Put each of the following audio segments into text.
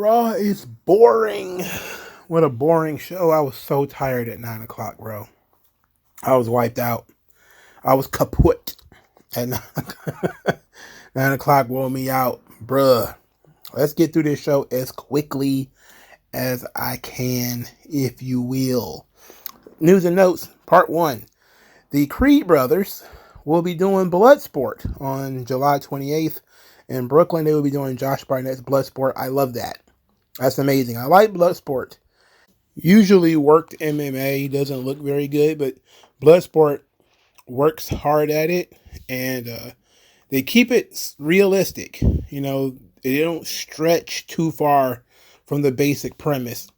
Raw is boring. What a boring show. I was so tired at 9 o'clock, bro. I was wiped out. I was kaput at 9 o'clock. 9 o'clock wore me out. Bruh. Let's get through this show as quickly as I can, if you will. News and notes, part 1. The Creed brothers will be doing Bloodsport on July 28th. In Brooklyn, they will be doing Josh Barnett's Bloodsport. I love that. That's amazing. I like Bloodsport. Usually worked MMA doesn't look very good, but Bloodsport works hard at it, and they keep it realistic. You know, they don't stretch too far from the basic premise.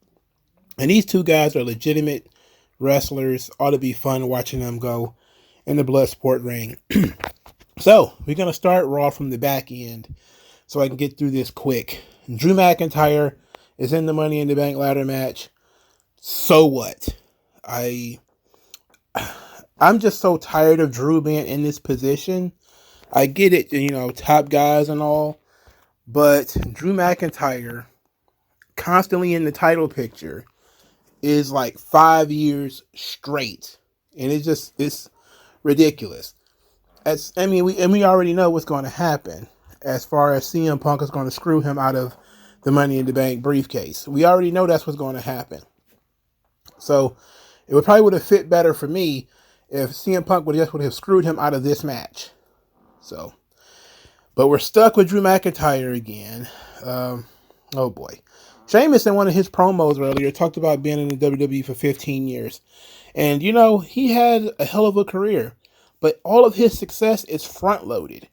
And these two guys are legitimate wrestlers. Ought to be fun watching them go in the Bloodsport ring. So, we're going to start Raw from the back end so I can get through this quick. Drew McIntyre is in the Money in the Bank ladder match. So what? I'm just so tired of Drew being in this position. I get it, you know, top guys and all, but Drew McIntyre constantly in the title picture is like 5 years straight. And it's ridiculous. We already know what's going to happen as far as CM Punk is going to screw him out of the Money in the Bank briefcase. We already know that's what's going to happen. So it would have fit better for me if CM Punk would have screwed him out of this match. So, but we're stuck with Drew McIntyre again. Oh boy. Sheamus in one of his promos earlier talked about being in the WWE for 15 years. And you know, he had a hell of a career. But all of his success is front-loaded.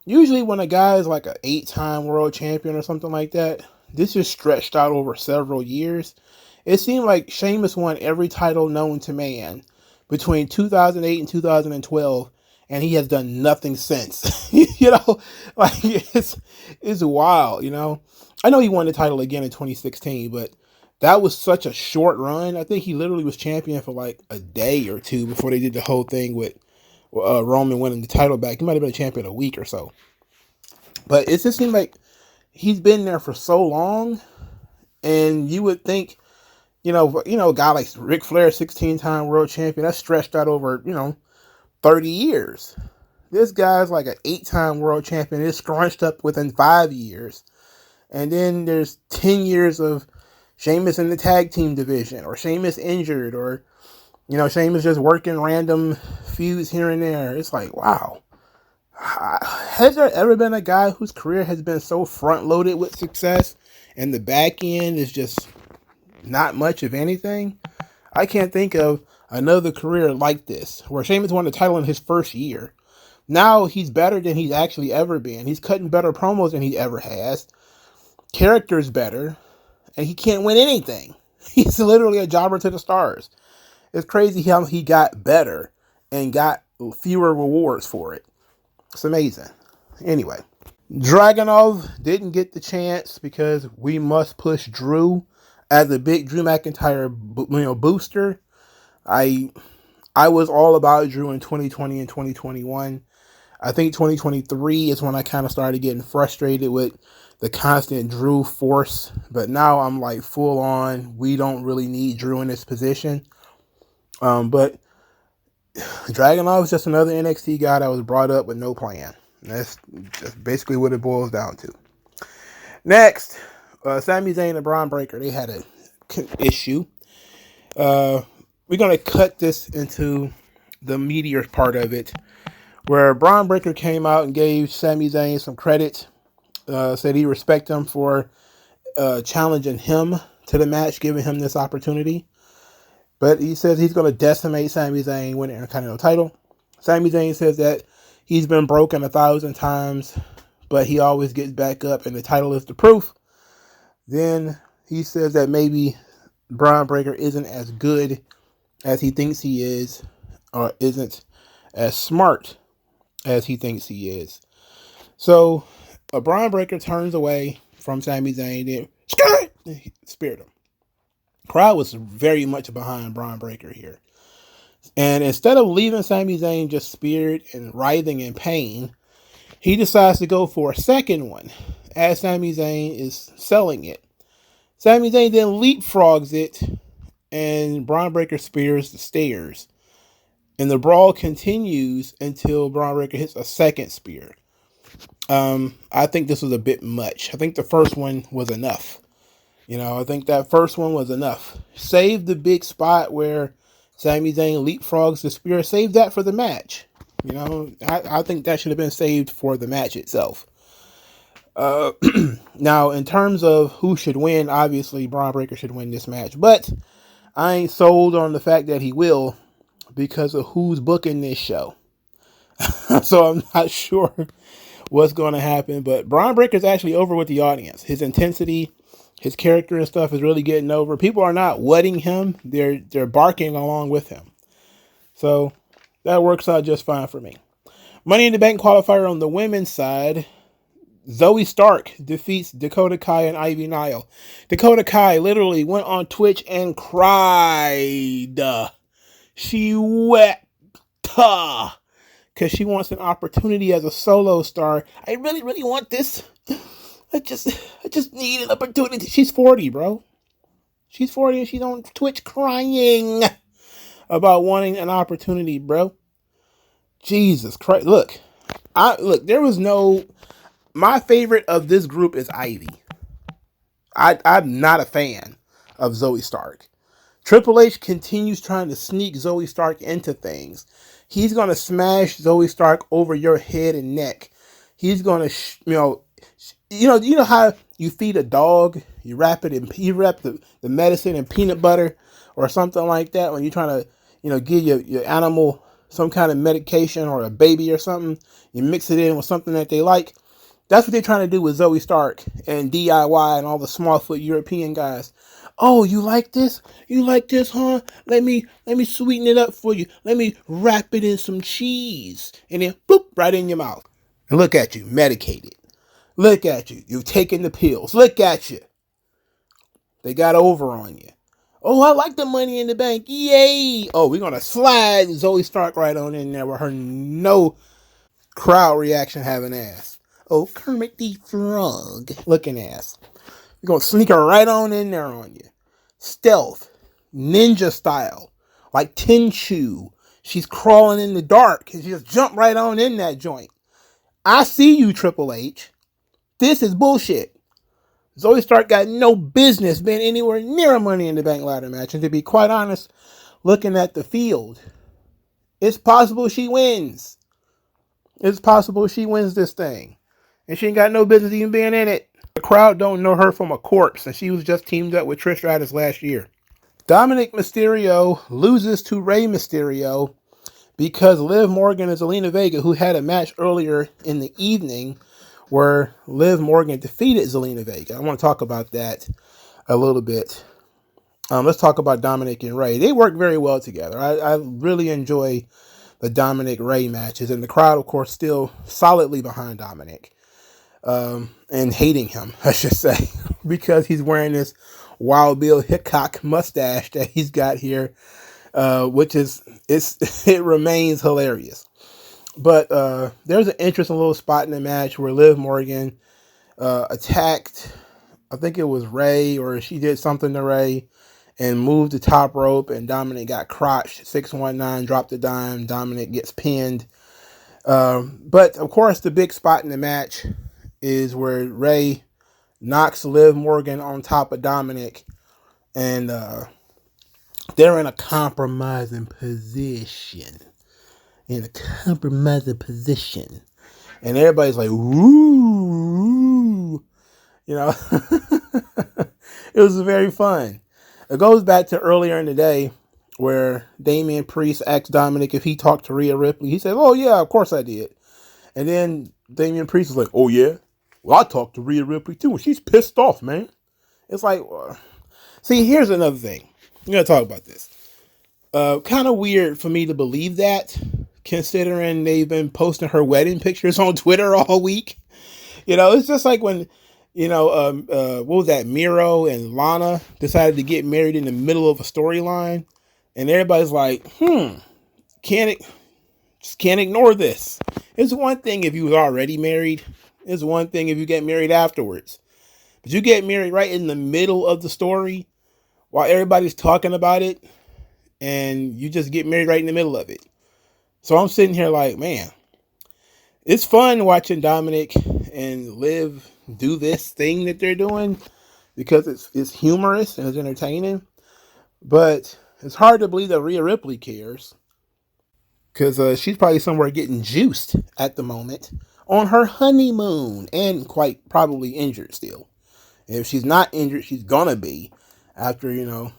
Usually when a guy is like an 8-time world champion or something like that, this is stretched out over several years. It seemed like Sheamus won every title known to man between 2008 and 2012, and he has done nothing since. You know, like it's wild, you know. I know he won the title again in 2016, but that was such a short run. I think he literally was champion for like a day or two before they did the whole thing with Roman winning the title back. He might have been a champion a week or so. But it just seemed like he's been there for so long, and you would think, you know, a guy like Ric Flair, 16-time world champion, that's stretched out over, 30 years. This guy's like an 8-time world champion. It's scrunched up within 5 years. And then there's 10 years of Sheamus in the tag team division, or Sheamus injured, or Sheamus just working random feuds here and there. It's like, wow. Has there ever been a guy whose career has been so front-loaded with success and the back end is just not much of anything? I can't think of another career like this, where Sheamus won the title in his first year. Now he's better than he's actually ever been. He's cutting better promos than he ever has. Character's better, and he can't win anything. He's literally a jobber to the stars. It's crazy how he got better and got fewer rewards for it. It's amazing. Anyway, Dragunov didn't get the chance because we must push Drew as a big Drew McIntyre, booster. I was all about Drew in 2020 and 2021. I think 2023 is when I kind of started getting frustrated with the constant Drew force. But now I'm like full on. We don't really need Drew in this position. But Dragunov is just another NXT guy that was brought up with no plan. That's just basically what it boils down to. Next, Sami Zayn and Braun Breaker, they had an issue. We're going to cut this into the meatier part of it, where Braun Breaker came out and gave Sami Zayn some credit, said he respected him for challenging him to the match, giving him this opportunity. But he says he's going to decimate Sami Zayn winning the Intercontinental title. Sami Zayn says that he's been broken 1,000 times, but he always gets back up, and the title is the proof. Then he says that maybe Braun Breaker isn't as good as he thinks he is, or isn't as smart as he thinks he is. So Braun Breaker turns away from Sami Zayn, then speared him. Crowd was very much behind Braun Breaker here. And instead of leaving Sami Zayn just speared and writhing in pain, he decides to go for a second one as Sami Zayn is selling it. Sami Zayn then leapfrogs it, and Braun Breaker spears the stairs. And the brawl continues until Braun Breaker hits a second spear. I think this was a bit much. I think the first one was enough. I think that first one was enough. Save the big spot where Sami Zayn leapfrogs the spear. Save that for the match. I think that should have been saved for the match itself. Now, in terms of who should win, obviously Braun Breaker should win this match. But I ain't sold on the fact that he will because of who's booking this show. So I'm not sure what's going to happen. But Braun Breaker's actually over with the audience. His intensity, his character and stuff is really getting over. People are not wetting him. They're barking along with him. So that works out just fine for me. Money in the Bank qualifier on the women's side. Zoe Stark defeats Dakota Kai and Ivy Nile. Dakota Kai literally went on Twitch and cried. She wept. Because she wants an opportunity as a solo star. I really, really want this. I just need an opportunity. She's 40, bro. She's 40 and she's on Twitch crying about wanting an opportunity, bro. Jesus Christ. Look, there was no... My favorite of this group is Ivy. I'm not a fan of Zoe Stark. Triple H continues trying to sneak Zoe Stark into things. He's going to smash Zoe Stark over your head and neck. He's going to, you know how you feed a dog, you wrap the medicine in peanut butter or something like that when you're trying to, give your animal some kind of medication or a baby or something. You mix it in with something that they like. That's what they're trying to do with Zoe Stark and DIY and all the Smallfoot European guys. Oh, you like this? You like this, huh? Let me sweeten it up for you. Let me wrap it in some cheese. And then, boop, right in your mouth. And look at you, medicated. Look at you. You've taken the pills. Look at you. They got over on you. Oh, I like the Money in the Bank. Yay. Oh, we're going to slide Zoe Stark right on in there with her no crowd reaction having ass. Oh, Kermit the Frog looking ass. We're going to sneak her right on in there on you. Stealth. Ninja style. Like Tenchu. She's crawling in the dark and she just jumped right on in that joint. I see you, Triple H. This is bullshit. Zoe Stark got no business being anywhere near a Money in the Bank ladder match. And to be quite honest, looking at the field, it's possible she wins. It's possible she wins this thing. And she ain't got no business even being in it. The crowd don't know her from a corpse, and she was just teamed up with Trish Stratus last year. Dominic Mysterio loses to Rey Mysterio because Liv Morgan and Zelina Vega, who had a match earlier in the evening where Liv Morgan defeated Zelina Vega. I want to talk about that a little bit. Let's talk about Dominic and Rey. They work very well together. I really enjoy the Dominic Rey matches, and the crowd, of course, still solidly behind Dominic. And hating him, I should say, because he's wearing this Wild Bill Hickok mustache that he's got here, which it remains hilarious. But there's an interesting little spot in the match where Liv Morgan attacked, I think it was Rey, or she did something to Rey, and moved the top rope, and Dominic got crotched. 619, dropped the dime. Dominic gets pinned. But of course, the big spot in the match is where Rey knocks Liv Morgan on top of Dominic, and they're in a compromising position. And everybody's like, woo, it was very fun. It goes back to earlier in the day where Damian Priest asked Dominic if he talked to Rhea Ripley. He said, oh yeah, of course I did. And then Damian Priest was like, oh yeah? Well, I talked to Rhea Ripley too, and she's pissed off, man. It's like, see, here's another thing. I'm going to talk about this. Kind of weird for me to believe that, considering they've been posting her wedding pictures on Twitter all week. It's just like when, what was that, Miro and Lana decided to get married in the middle of a storyline, and everybody's like, can't ignore this. It's one thing if you was already married. It's one thing if you get married afterwards. But you get married right in the middle of the story while everybody's talking about it, and you just get married right in the middle of it. So I'm sitting here like, man, it's fun watching Dominic and Liv do this thing that they're doing because it's humorous and it's entertaining. But it's hard to believe that Rhea Ripley cares because she's probably somewhere getting juiced at the moment on her honeymoon and quite probably injured still. And if she's not injured, she's gonna be after,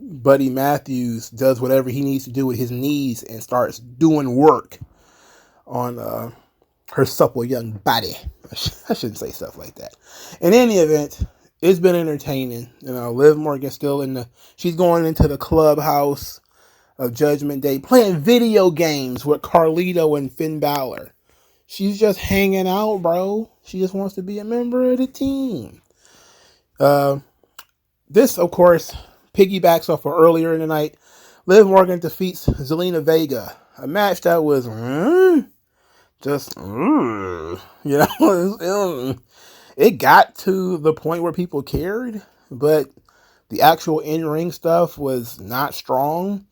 Buddy Matthews does whatever he needs to do with his knees and starts doing work on her supple young body. I shouldn't say stuff like that. In any event, it's been entertaining. Liv Morgan's still she's going into the clubhouse of Judgment Day, playing video games with Carlito and Finn Balor. She's just hanging out, bro. She just wants to be a member of the team. This, of course, piggybacks off of earlier in the night. Liv Morgan defeats Zelina Vega. A match that was it got to the point where people cared, but the actual in-ring stuff was not strong.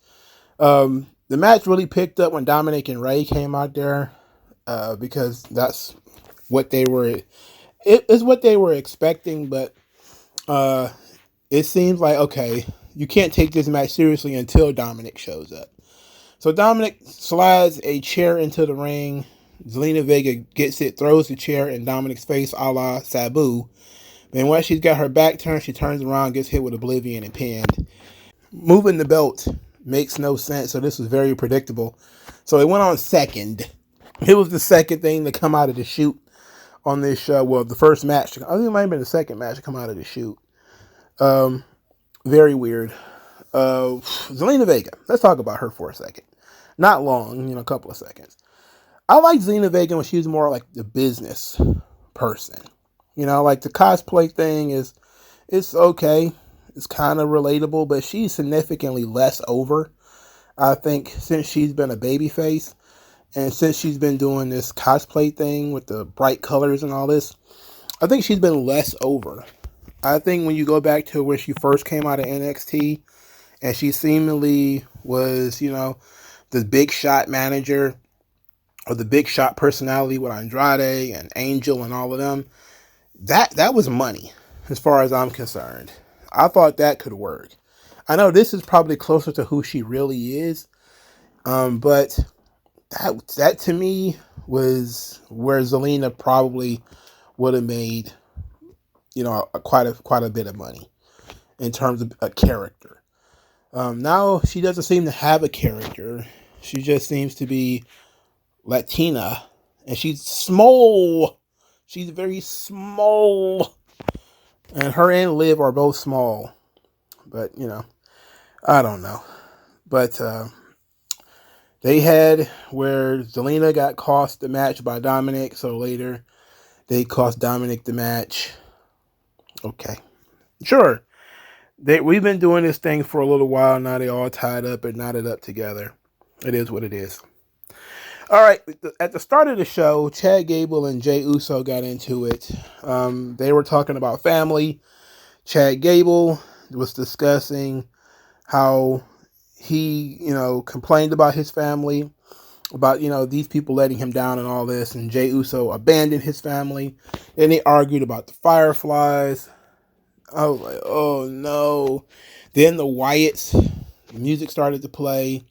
The match really picked up when Dominic and Ray came out there, because that's what they were. It is what they were expecting, but it seems like, okay, you can't take this match seriously until Dominic shows up. So Dominic slides a chair into the ring. Zelina Vega gets it, throws the chair in Dominic's face a la Sabu. Then once she's got her back turned, she turns around, gets hit with Oblivion and pinned. Moving the belt makes no sense, so this was very predictable. So it went on second. It was the second thing to come out of the shoot on this show. Well, the first match. I think it might have been the second match to come out of the shoot. Very weird. Zelina Vega. Let's talk about her for a second. Not long, a couple of seconds. I like Zelina Vega when she was more like the business person. Like the cosplay thing it's okay. It's kind of relatable, but she's significantly less over, I think, since she's been a babyface. And since she's been doing this cosplay thing with the bright colors and all this, I think she's been less over. I think when you go back to where she first came out of NXT, and she seemingly was, the big shot manager or the big shot personality with Andrade and Angel and all of them, that was money as far as I'm concerned. I thought that could work. I know this is probably closer to who she really is, but that to me was where Zelina probably would have made, quite a bit of money in terms of a character. Now she doesn't seem to have a character. She just seems to be Latina, and she's small. She's very small, and her and Liv are both small. But I don't know. But they had where Zelina got cost the match by Dominic, so later they cost Dominic the match. Okay, sure. We've been doing this thing for a little while now. They all tied up and knotted up together. It is what it is. All right, at the start of the show, Chad Gable and Jey Uso got into it. They were talking about family. Chad Gable was discussing how he, complained about his family, about, these people letting him down and all this, and Jey Uso abandoned his family. Then they argued about the Fireflies. I was like, oh no. Then the Wyatts, the music started to play.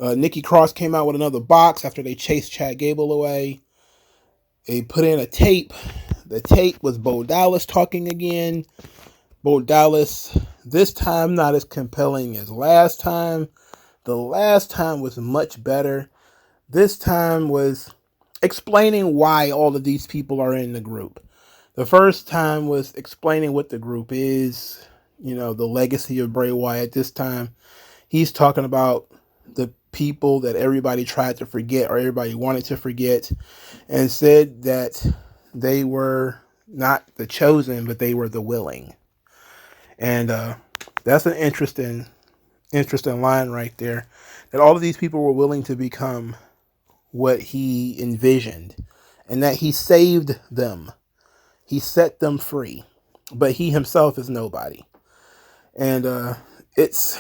Nikki Cross came out with another box after they chased Chad Gable away. They put in a tape. The tape was Bo Dallas talking again. Bo Dallas, this time not as compelling as last time. The last time was much better. This time was explaining why all of these people are in the group. The first time was explaining what the group is, the legacy of Bray Wyatt. This time, he's talking about the people that everybody tried to forget or everybody wanted to forget, and said that they were not the chosen, but they were the willing. And that's an interesting line right there, that all of these people were willing to become what he envisioned, and that he saved them. He set them free. but he himself is nobody. And it's,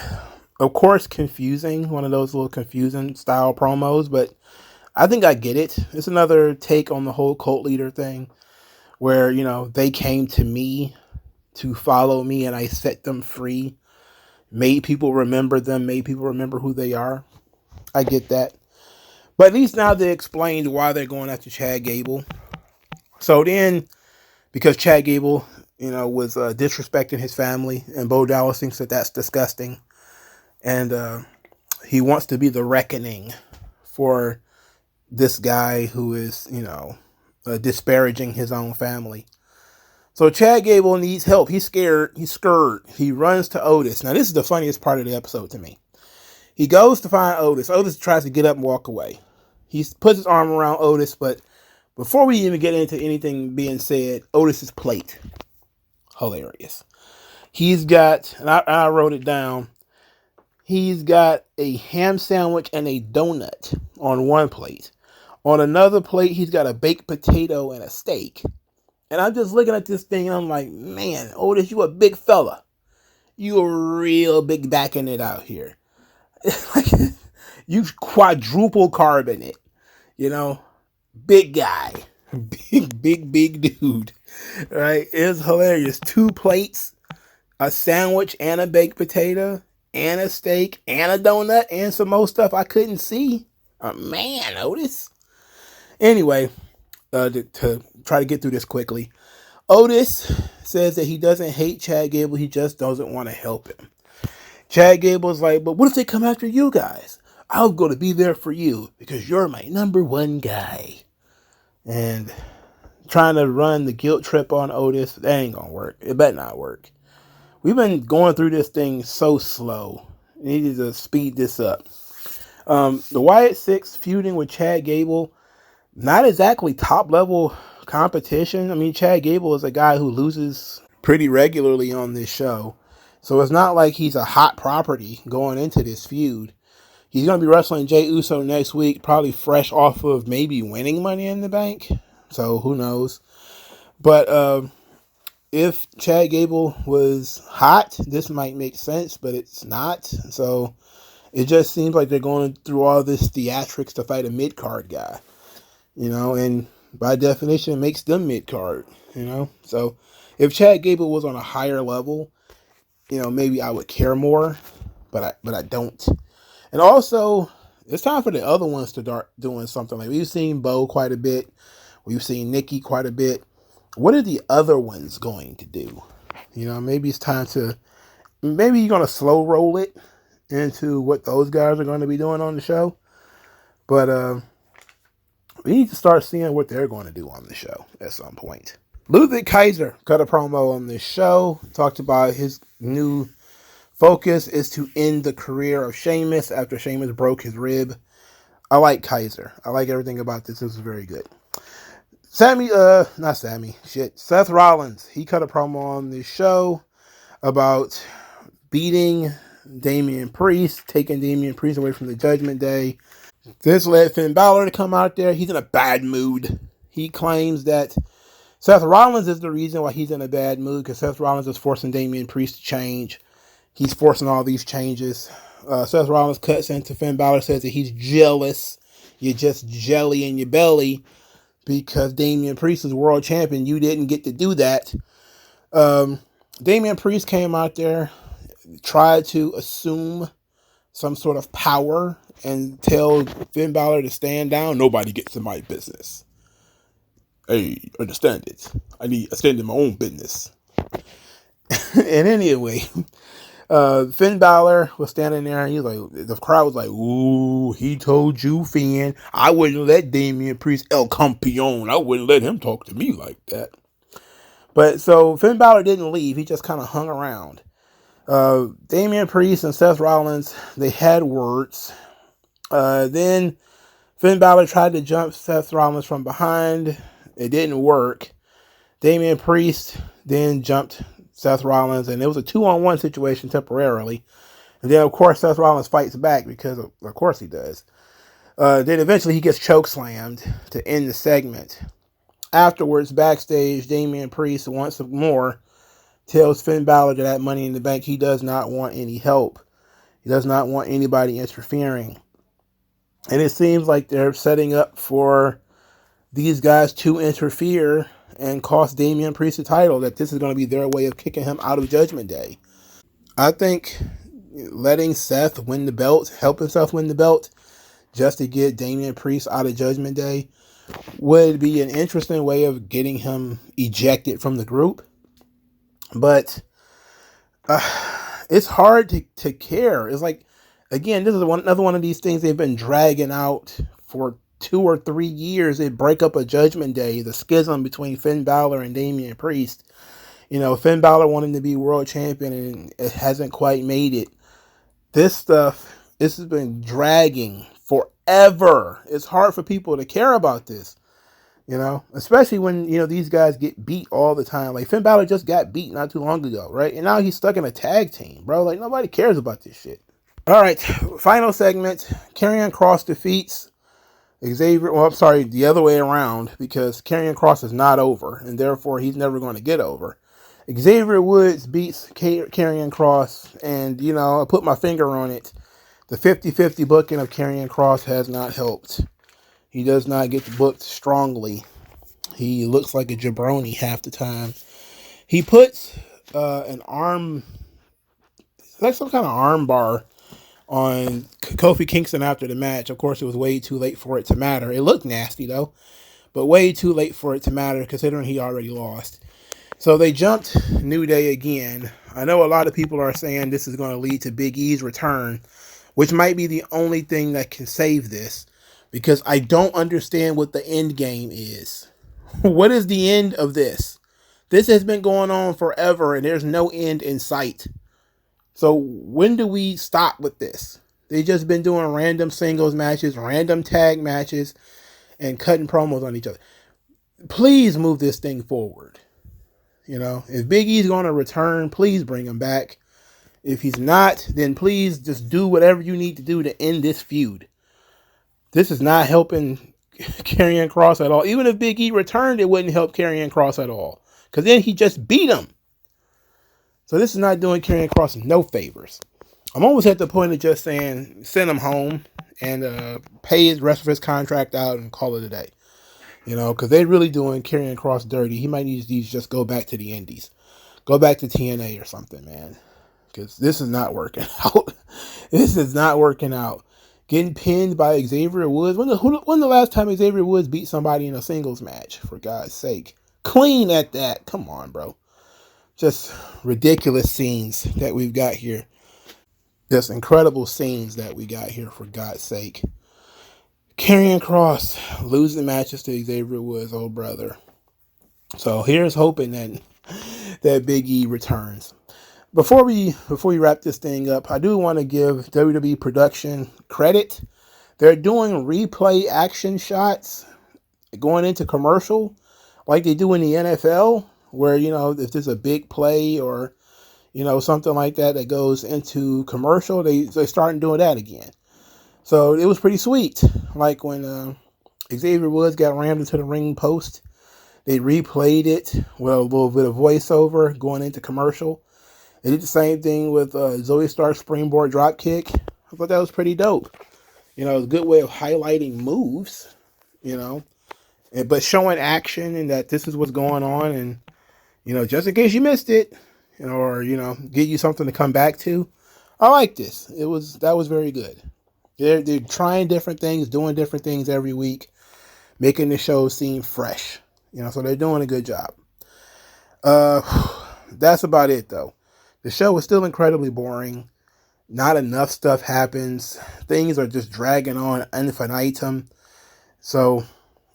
of course, confusing, one of those little confusing style promos, but I think I get it. It's another take on the whole cult leader thing where, they came to me to follow me and I set them free, made people remember them, made people remember who they are. I get that. But at least now they explained why they're going after Chad Gable. So then, because Chad Gable, was disrespecting his family, and Bo Dallas thinks that that's disgusting, and he wants to be the reckoning for this guy who is, disparaging his own family. So Chad Gable needs help. He's scared. He's scared. He runs to Otis. Now, this is the funniest part of the episode to me. He goes to find Otis. Otis tries to get up and walk away. He puts his arm around Otis, but before we even get into anything being said, Otis's plate. Hilarious. He's got, and I wrote it down, he's got a ham sandwich and a donut on one plate. On another plate, he's got a baked potato and a steak. And I'm just looking at this thing and I'm like, man, Otis, you a big fella. You a real big backing it out here. You quadruple carbon it. Big guy. Big dude. Right? It's hilarious. 2 plates, a sandwich and a baked potato, and a steak, and a donut, and some more stuff I couldn't see. Oh, man, Otis. Anyway, to try to get through this quickly, Otis says that he doesn't hate Chad Gable, he just doesn't want to help him. Chad Gable's like, but what if they come after you guys? I'm going to be there for you because you're my number one guy. And trying to run the guilt trip on Otis, that ain't going to work. It better not work. We've been going through this thing so slow. We need to speed this up. The Wyatt Six feuding with Chad Gable, not exactly top level competition. I mean, Chad Gable is a guy who loses pretty regularly on this show. So it's not like he's a hot property going into this feud. He's going to be wrestling Jey Uso next week, probably fresh off of maybe winning Money in the Bank. So who knows? But if Chad Gable was hot, this might make sense, but it's not. So it just seems like they're going through all this theatrics to fight a mid-card guy. And by definition, it makes them mid-card, So if Chad Gable was on a higher level, maybe I would care more, but I don't. And also, it's time for the other ones to start doing something. Like, we've seen Bo quite a bit. We've seen Nikki quite a bit. What are the other ones going to do? Maybe it's time to, maybe you're going to slow roll it into what those guys are going to be doing on the show. But we need to start seeing what they're going to do on the show at some point. Ludwig Kaiser cut a promo on this show, talked about his new focus is to end the career of Sheamus after Sheamus broke his rib. I like Kaiser. I like everything about this. This is very good. Seth Rollins. He cut a promo on this show about beating Damian Priest, taking Damian Priest away from the Judgment Day. This led Finn Balor to come out there. He's in a bad mood. He claims that Seth Rollins is the reason why he's in a bad mood, because Seth Rollins is forcing Damian Priest to change. He's forcing all these changes. Seth Rollins cuts into Finn Balor, says that he's jealous. You're just jelly in your belly because Damian Priest is world champion. You didn't get to do that. Damian Priest came out there, tried to assume some sort of power and tell Finn Balor to stand down. Nobody gets in my business. Hey, understand it. I stand in my own business. And anyway, Finn Balor was standing there and he's like, the crowd was like, ooh, he told you, Finn, I wouldn't let Damian Priest El Campeon. I wouldn't let him talk to me like that. But so Finn Balor didn't leave. He just kind of hung around. Damian Priest and Seth Rollins, they had words. Then Finn Balor tried to jump Seth Rollins from behind. It didn't work. Damian Priest then jumped Seth Rollins, and it was a 2-on-1 situation temporarily. And then, of course, Seth Rollins fights back because, of course, he does. Then eventually he gets chokeslammed to end the segment. Afterwards, backstage, Damian Priest once more tells Finn Balor that Money in the Bank, he does not want any help. He does not want anybody interfering. And it seems like they're setting up for these guys to interfere and cost Damian Priest the title, that this is going to be their way of kicking him out of Judgment Day. I think letting Seth win the belt, help himself win the belt, just to get Damian Priest out of Judgment Day would be an interesting way of getting him ejected from the group. But it's hard to care. It's like, again, this is another one of these things they've been dragging out for 2 or 3 years. They break up a Judgment Day, the schism between Finn Balor and Damian Priest. Finn Balor wanted to be world champion and it hasn't quite made it. This has been dragging forever. It's hard for people to care about this, especially when, these guys get beat all the time. Like Finn Balor just got beat not too long ago, right? And now he's stuck in a tag team, bro. Like nobody cares about this shit. All right, final segment. Karrion Kross defeats Xavier. Well, I'm sorry, the other way around, because Karrion Kross is not over, and therefore he's never going to get over. Xavier Woods beats Karrion Kross, and, I put my finger on it. The 50-50 booking of Karrion Kross has not helped. He does not get booked strongly. He looks like a jabroni half the time. He puts an arm, like some kind of arm bar, on Kofi Kingston after the match. Of course, it was way too late for it to matter. It looked nasty, though, but way too late for it to matter considering he already lost. So they jumped New Day again. I know a lot of people are saying this is going to lead to Big E's return, which might be the only thing that can save this, because I don't understand what the end game is. What is the end of this? This has been going on forever, and there's no end in sight. So when do we stop with this? They've just been doing random singles matches, random tag matches, and cutting promos on each other. Please move this thing forward. If Big E's going to return, please bring him back. If he's not, then please just do whatever you need to do to end this feud. This is not helping Karrion Kross at all. Even if Big E returned, it wouldn't help Karrion Kross at all, because then he just beat him. So this is not doing Karrion Kross no favors. I'm almost at the point of just saying, send him home and pay the rest of his contract out and call it a day. Because they're really doing Karrion Kross dirty. He might need to just go back to the Indies. Go back to TNA or something, man. Because this is not working out. This is not working out. Getting pinned by Xavier Woods. When the last time Xavier Woods beat somebody in a singles match, for God's sake? Clean at that. Come on, bro. Just ridiculous scenes that we've got here. Just incredible scenes that we got here, for God's sake. Karrion Kross losing matches to Xavier Woods' old brother. So here's hoping that Big E returns. Before we wrap this thing up, I do want to give WWE production credit. They're doing replay action shots going into commercial like they do in the NFL, where, if there's a big play or, something like that goes into commercial, they're starting doing that again. So it was pretty sweet. Like when Xavier Woods got rammed into the ring post, they replayed it with a little bit of voiceover going into commercial. They did the same thing with Zoe Stark's springboard dropkick. I thought that was pretty dope. It was a good way of highlighting moves, but showing action and that this is what's going on, and, just in case you missed it, or, give you something to come back to. I like this. That was very good. They're trying different things, doing different things every week, making the show seem fresh. So they're doing a good job. That's about it, though. The show is still incredibly boring. Not enough stuff happens. Things are just dragging on infinitum. So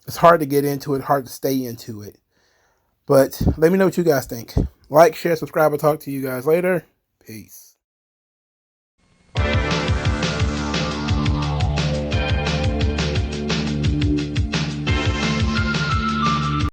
it's hard to get into it, hard to stay into it. But let me know what you guys think. Like, share, subscribe. I'll talk to you guys later. Peace.